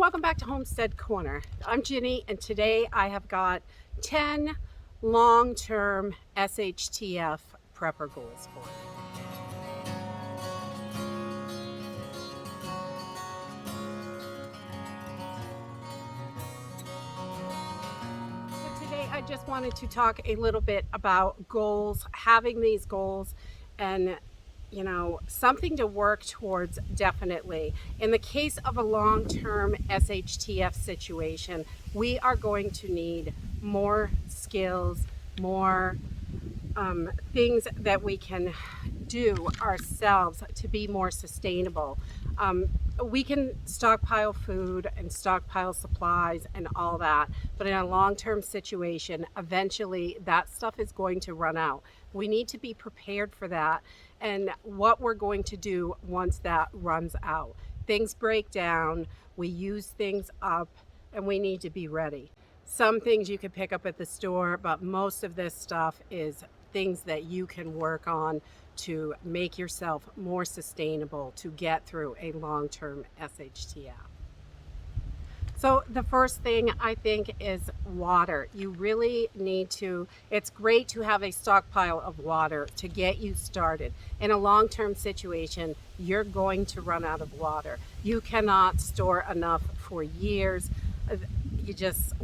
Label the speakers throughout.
Speaker 1: welcome back to Homestead Corner. I'm Ginny, and today I have got 10 long-term SHTF prepper goals for you. So today I just wanted to talk a little bit about goals, having these goals, and something to work towards. Definitely. In the case of a long-term SHTF situation, we are going to need more skills, more things that we can do ourselves to be more sustainable. We can stockpile food and stockpile supplies and all that, but in a long-term situation, eventually that stuff is going to run out. We need to be prepared for that and what we're going to do once that runs out. Things break down, we use things up, and we need to be ready. Some things you can pick up at the store, but most of this stuff is things that you can work on to make yourself more sustainable to get through a long-term SHTF. So the first thing I think is water. You really need to, it's great to have a stockpile of water to get you started. In a long-term situation, you're going to run out of water. You cannot store enough for years.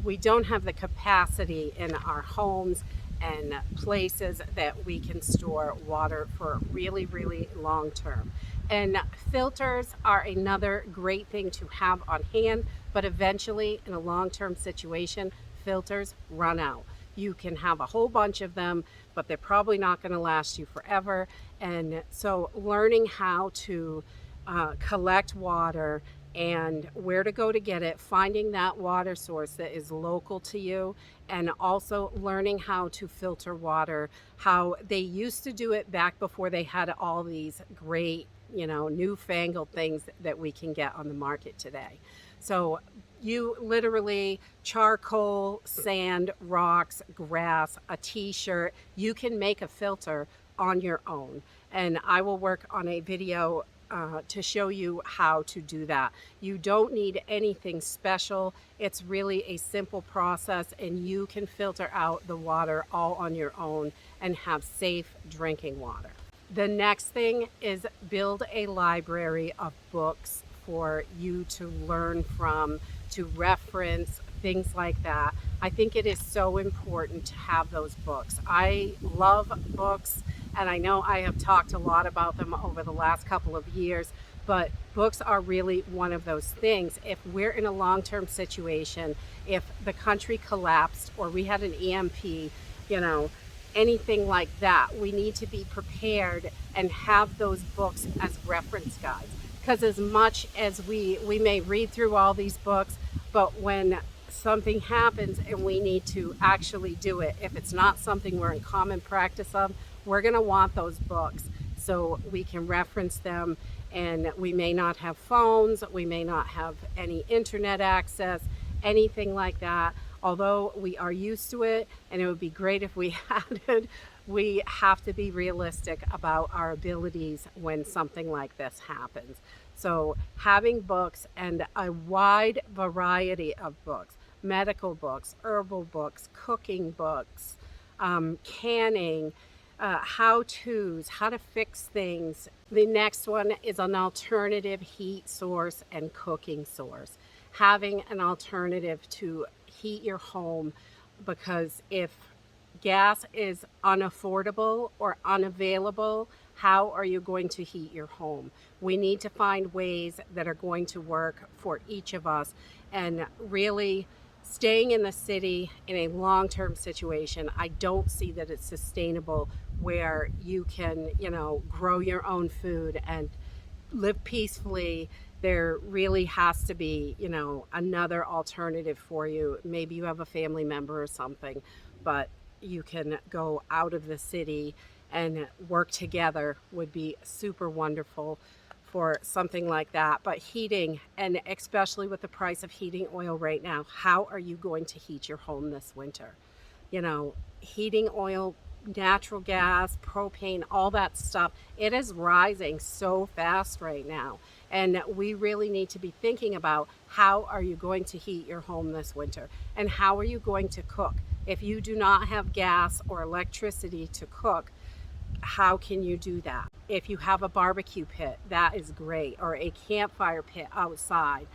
Speaker 1: We don't have the capacity in our homes and places that we can store water for really, really long term. And filters are another great thing to have on hand, but eventually in a long-term situation, filters run out. You can have a whole bunch of them, but they're probably not going to last you forever. And so learning how to collect water and where to go to get it, finding that water source that is local to you, and also learning how to filter water, how they used to do it back before they had all these great, newfangled things that we can get on the market today. So you literally, charcoal, sand, rocks, grass, a t-shirt, you can make a filter on your own. And I will work on a video to show you how to do that. You don't need anything special. It's really a simple process, and you can filter out the water all on your own and have safe drinking water. The next thing is build a library of books for you to learn from, to reference, things like that. I think it is so important to have those books. I love books, and I know I have talked a lot about them over the last couple of years, but books are really one of those things. If we're in a long-term situation, if the country collapsed or we had an EMP, anything like that, we need to be prepared and have those books as reference guides. Because as much as we may read through all these books, but when something happens and we need to actually do it, if it's not something we're in common practice of, we're going to want those books so we can reference them. And we may not have phones, we may not have any internet access, anything like that. Although we are used to it and it would be great if we had it, we have to be realistic about our abilities when something like this happens. So having books, and a wide variety of books, medical books, herbal books, cooking books, canning, how-tos, how to fix things. The next one is an alternative heat source and cooking source. Having an alternative to heat your home, because if gas is unaffordable or unavailable, how are you going to heat your home? We need to find ways that are going to work for each of us, and really staying in the city in a long-term situation, I don't see that it's sustainable where you can, grow your own food and live peacefully. There really has to be, another alternative for you. Maybe you have a family member or something, but you can go out of the city and work together would be super wonderful for something like that. But heating, and especially with the price of heating oil right now, how are you going to heat your home this winter? Heating oil, natural gas, propane, all that stuff, it is rising so fast right now. And we really need to be thinking about, how are you going to heat your home this winter? And how are you going to cook? If you do not have gas or electricity to cook, how can you do that? If you have a barbecue pit, that is great, or a campfire pit outside,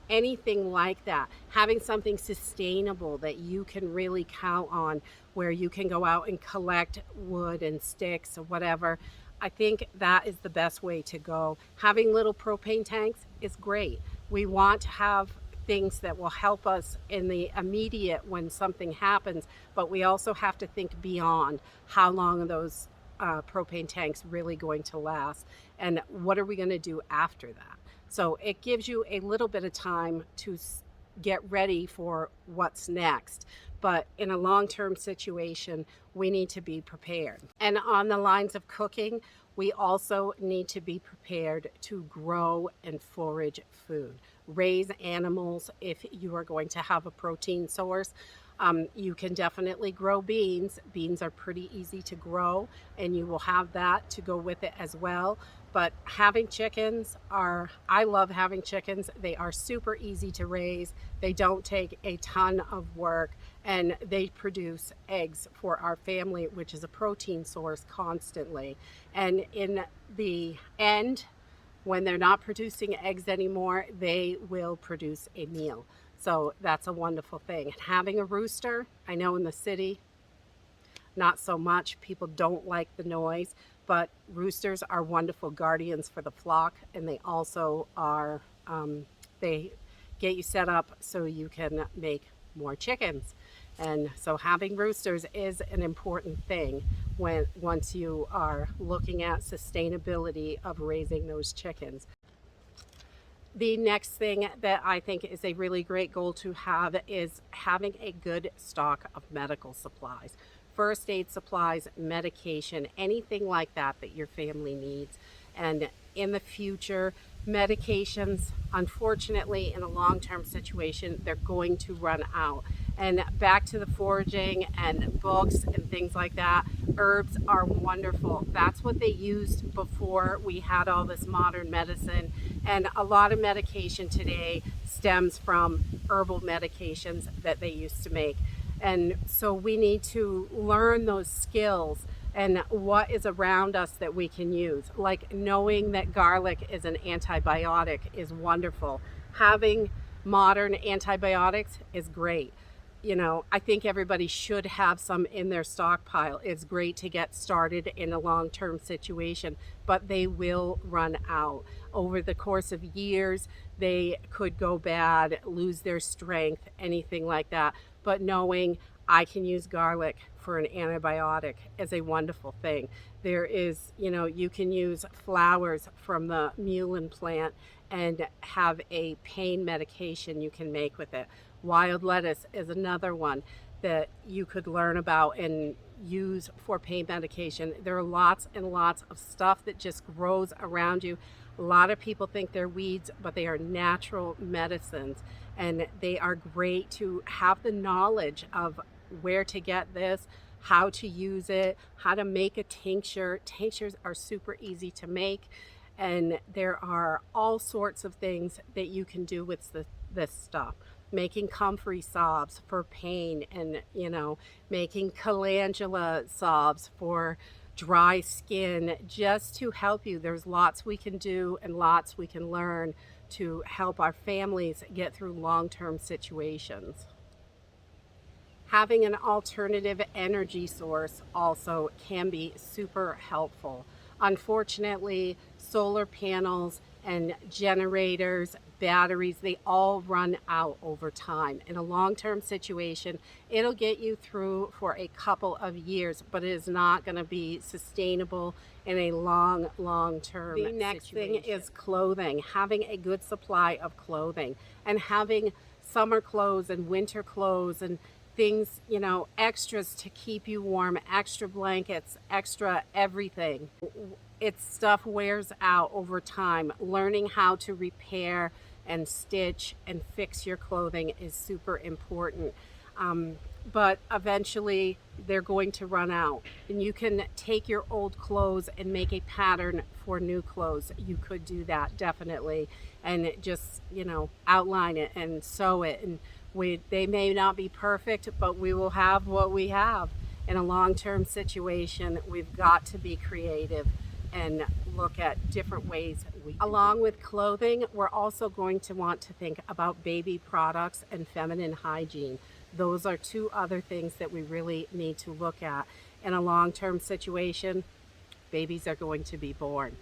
Speaker 1: anything like that. Having something sustainable that you can really count on, where you can go out and collect wood and sticks or whatever. I think that is the best way to go. Having little propane tanks is great. We want to have things that will help us in the immediate when something happens, but we also have to think beyond. How long are those propane tanks really going to last, and what are we going to do after that? So it gives you a little bit of time to get ready for what's next. But in a long-term situation, we need to be prepared. And on the lines of cooking, we also need to be prepared to grow and forage food. Raise animals if you are going to have a protein source. You can definitely grow beans. Beans are pretty easy to grow, and you will have that to go with it as well. But having chickens I love having chickens. They are super easy to raise. They don't take a ton of work, and they produce eggs for our family, which is a protein source constantly. And in the end, when they're not producing eggs anymore, they will produce a meal. So that's a wonderful thing. And having a rooster, I know in the city, not so much. People don't like the noise, but roosters are wonderful guardians for the flock, and they also are, they get you set up so you can make more chickens. And so having roosters is an important thing once you are looking at sustainability of raising those chickens. The next thing that I think is a really great goal to have is having a good stock of medical supplies. First aid supplies, medication, anything like that that your family needs. And in the future, medications, unfortunately, in a long-term situation, they're going to run out. And back to the foraging and books and things like that, herbs are wonderful. That's what they used before we had all this modern medicine. And a lot of medication today stems from herbal medications that they used to make. And so we need to learn those skills and what is around us that we can use. Like knowing that garlic is an antibiotic is wonderful. Having modern antibiotics is great. You know, I think everybody should have some in their stockpile. It's great to get started in a long-term situation, but they will run out. Over the course of years, they could go bad, lose their strength, anything like that. But knowing I can use garlic for an antibiotic is a wonderful thing. There is, you know, you can use flowers from the mullein plant and have a pain medication you can make with it. Wild lettuce is another one that you could learn about and use for pain medication. There are lots and lots of stuff that just grows around you. A lot of people think they're weeds, but they are natural medicines, and they are great to have the knowledge of where to get this, how to use it, how to make a tincture. Tinctures are super easy to make, and there are all sorts of things that you can do with this stuff. Making comfrey salves for pain, and you know, making calendula salves for dry skin, just to help you. There's lots we can do and lots we can learn to help our families get through long-term situations. Having an alternative energy source also can be super helpful. Unfortunately, solar panels and generators, batteries, they all run out over time. In a long-term situation, it'll get you through for a couple of years, but it is not going to be sustainable in a long-term situation. The next thing is clothing. Having a good supply of clothing, and having summer clothes and winter clothes and things, you know, extras to keep you warm, extra blankets, extra everything. It's stuff wears out over time. Learning how to repair and stitch and fix your clothing is super important. but eventually they're going to run out. And you can take your old clothes and make a pattern for new clothes. You could do that definitely, and just, outline it and sew it. And they may not be perfect, but we will have what we have. In a long-term situation, we've got to be creative and look at different ways. Along with clothing, we're also going to want to think about baby products and feminine hygiene. Those are two other things that we really need to look at. In a long-term situation, babies are going to be born.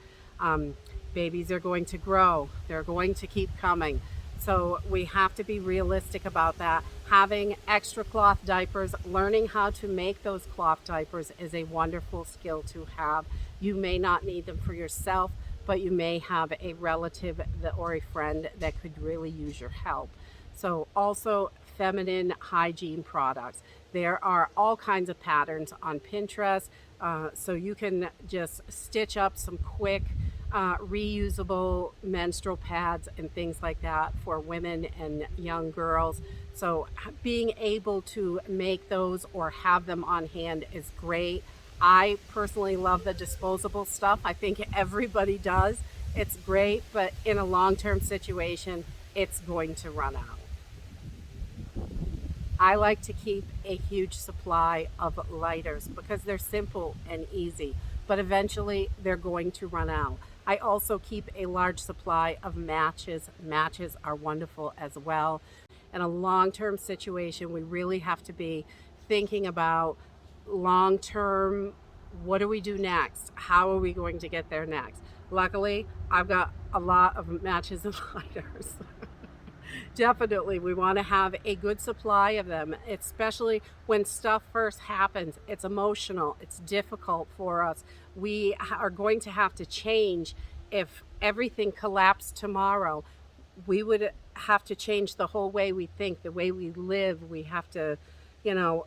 Speaker 1: Babies are going to grow. They're going to keep coming. So we have to be realistic about that. Having extra cloth diapers, learning how to make those cloth diapers is a wonderful skill to have. You may not need them for yourself, but you may have a relative or a friend that could really use your help. So also feminine hygiene products. There are all kinds of patterns on Pinterest, so you can just stitch up some quick reusable menstrual pads and things like that for women and young girls. So being able to make those or have them on hand is great. I personally love the disposable stuff. I think everybody does. It's great, but in a long-term situation, it's going to run out. I like to keep a huge supply of lighters because they're simple and easy, but eventually they're going to run out. I also keep a large supply of matches. Matches are wonderful as well. In a long-term situation, we really have to be thinking about long-term, what do we do next? How are we going to get there next? Luckily, I've got a lot of matches and lighters. Definitely, we want to have a good supply of them, especially when stuff first happens. It's emotional, it's difficult for us. We are going to have to change. If everything collapsed tomorrow, we would have to change the whole way we think, the way we live. We have to,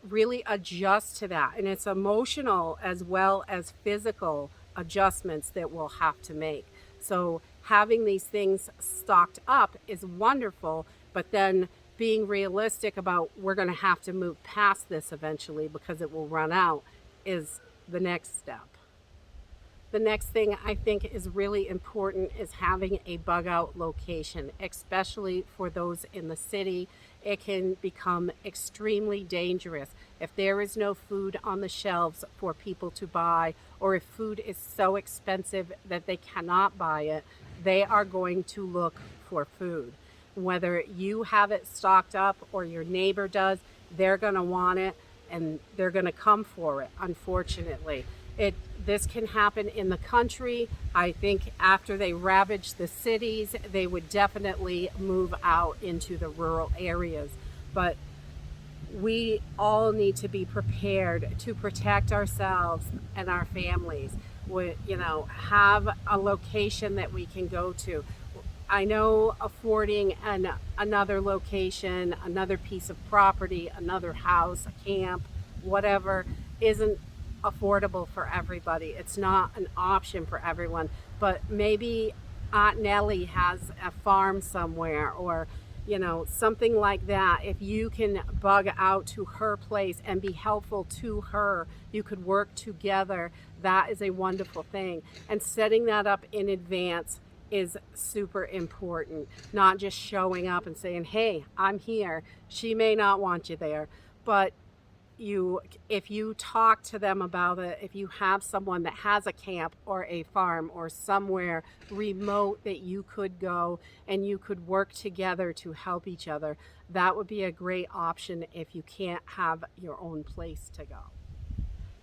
Speaker 1: really adjust to that. And it's emotional as well as physical adjustments that we'll have to make. So having these things stocked up is wonderful, but then being realistic about we're going to have to move past this eventually because it will run out is the next step. The next thing I think is really important is having a bug out location, especially for those in the city. It can become extremely dangerous if there is no food on the shelves for people to buy, or if food is so expensive that they cannot buy it. They are going to look for food. Whether you have it stocked up or your neighbor does, they're going to want it and they're going to come for it, unfortunately. This can happen in the country. I think after they ravage the cities, they would definitely move out into the rural areas. But we all need to be prepared to protect ourselves and our families. Have a location that we can go to. I know affording another location, another piece of property, another house, a camp, whatever, isn't affordable for everybody. It's not an option for everyone, but maybe Aunt Nellie has a farm somewhere, or something like that. If you can bug out to her place and be helpful to her, you could work together. That is a wonderful thing. And setting that up in advance is super important. Not just showing up and saying, hey, I'm here. She may not want you there, but if you talk to them about it, if you have someone that has a camp or a farm or somewhere remote that you could go and you could work together to help each other, that would be a great option if you can't have your own place to go.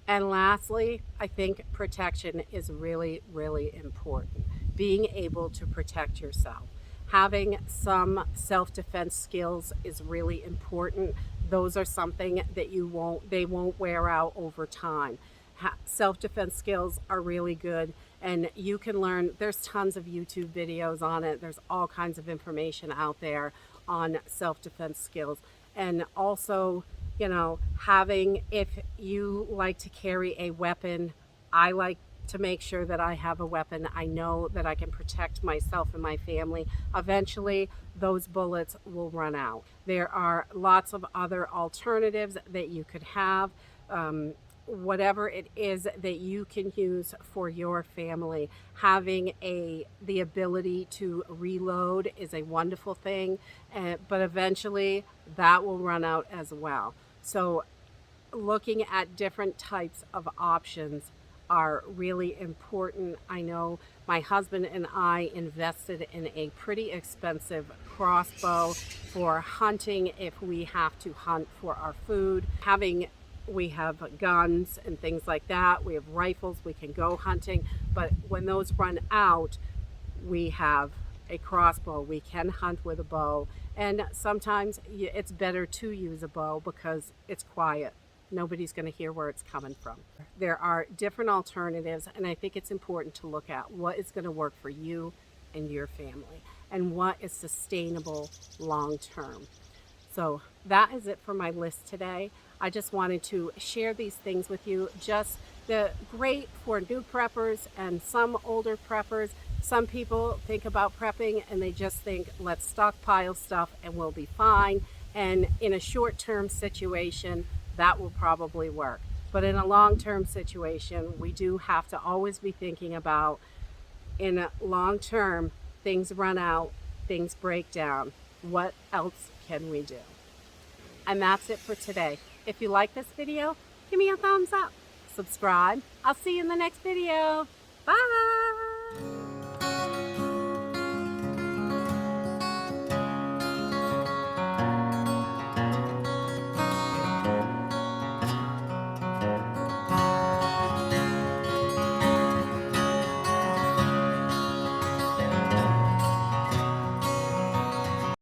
Speaker 1: And lastly, I think protection is really, really important. Being able to protect yourself. Having some self-defense skills is really important. Those are something that they won't wear out over time. Self-defense skills are really good, and you can learn. There's tons of YouTube videos on it. There's all kinds of information out there on self-defense skills. And also, if you like to carry a weapon, I like to make sure that I have a weapon. I know that I can protect myself and my family. Eventually, those bullets will run out. There are lots of other alternatives that you could have. Whatever it is that you can use for your family, having the ability to reload is a wonderful thing, but eventually that will run out as well. So looking at different types of options are really important. I know my husband and I invested in a pretty expensive crossbow for hunting if we have to hunt for our food. We have guns and things like that. We have rifles, we can go hunting, but when those run out, we have a crossbow. We can hunt with a bow, and sometimes it's better to use a bow because it's quiet. Nobody's going to hear where it's coming from. There are different alternatives, and I think it's important to look at what is going to work for you and your family and what is sustainable long term. So that is it for my list today. I just wanted to share these things with you. Just the great for new preppers and some older preppers. Some people think about prepping and they just think, let's stockpile stuff and we'll be fine. And in a short-term situation, that will probably work. But in a long-term situation, we do have to always be thinking about, in a long term, things run out, things break down. What else can we do? And that's it for today. If you like this video, give me a thumbs up. Subscribe. I'll see you in the next video. Bye.